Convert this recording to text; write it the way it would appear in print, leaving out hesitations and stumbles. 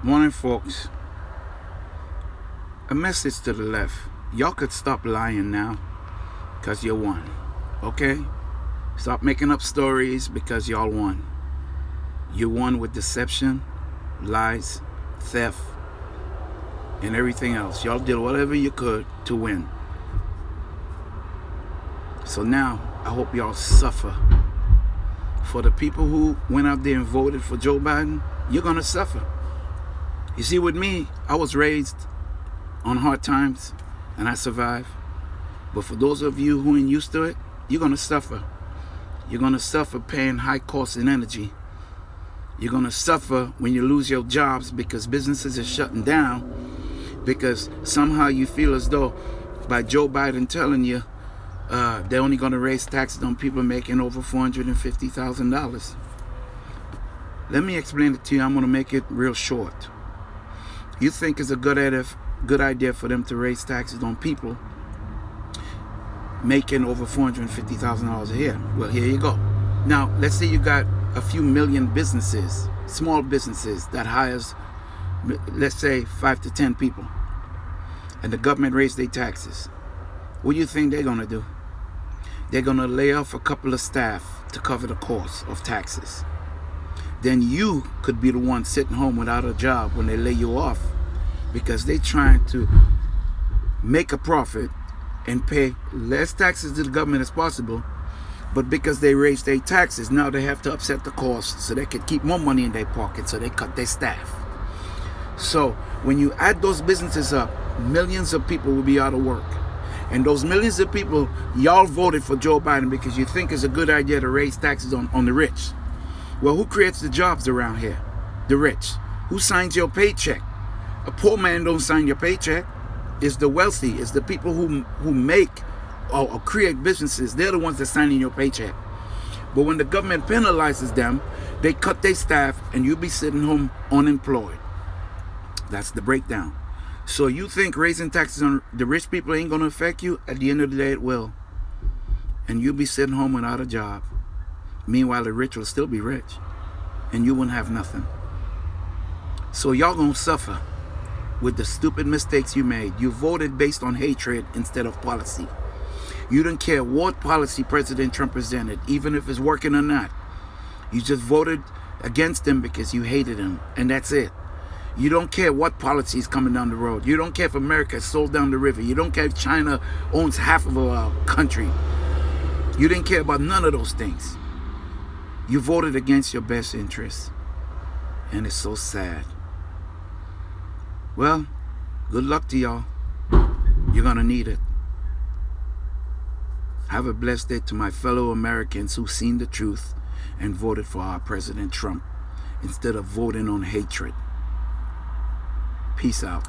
Morning, folks. A message to the left. Y'all could stop lying now because you won. Okay? Stop making up stories because y'all won. You won with deception, lies, theft, and everything else. Y'all did whatever you could to win. So now, I hope y'all suffer. For the people who went out there and voted for Joe Biden, you're going to suffer. You see, with me, I was raised on hard times and I survived. But for those of you who ain't used to it, you're going to suffer. You're going to suffer paying high costs in energy. You're going to suffer when you lose your jobs because businesses are shutting down, because somehow you feel as though by Joe Biden telling you they're only going to raise taxes on people making over $450,000. Let me explain it to you. I'm going to make it real short. You think it's a good idea for them to raise taxes on people making over $450,000 a year? Well, here you go. Now, let's say you got a few million businesses, small businesses that hires, let's say, 5 to 10 people, and the government raised their taxes. What do you think they're going to do? They're going to lay off a couple of staff to cover the cost of taxes. Then you could be the one sitting home without a job when they lay you off, because they're trying to make a profit and pay less taxes to the government as possible. But because they raised their taxes, now they have to upset the cost so they can keep more money in their pocket, so they cut their staff. So when you add those businesses up, millions of people will be out of work. And those millions of people, y'all voted for Joe Biden because you think it's a good idea to raise taxes on the rich. Well, who creates the jobs around here? The rich. Who signs your paycheck? A poor man don't sign your paycheck. It's the wealthy. It's the people who make or create businesses. They're the ones that sign in your paycheck. But when the government penalizes them, they cut their staff and you'll be sitting home unemployed. That's the breakdown. So you think raising taxes on the rich people ain't going to affect you? At the end of the day, it will. And you'll be sitting home without a job. Meanwhile, the rich will still be rich, and you won't have nothing. So y'all gonna suffer with the stupid mistakes you made. You voted based on hatred instead of policy. You don't care what policy President Trump presented, even if it's working or not. You just voted against him because you hated him, and that's it. You don't care what policy is coming down the road. You don't care if America is sold down the river. You don't care if China owns half of our country. You didn't care about none of those things. You voted against your best interests, and it's so sad. Well, good luck to y'all. You're gonna need it. Have a blessed day to my fellow Americans who've seen the truth and voted for our President Trump instead of voting on hatred. Peace out.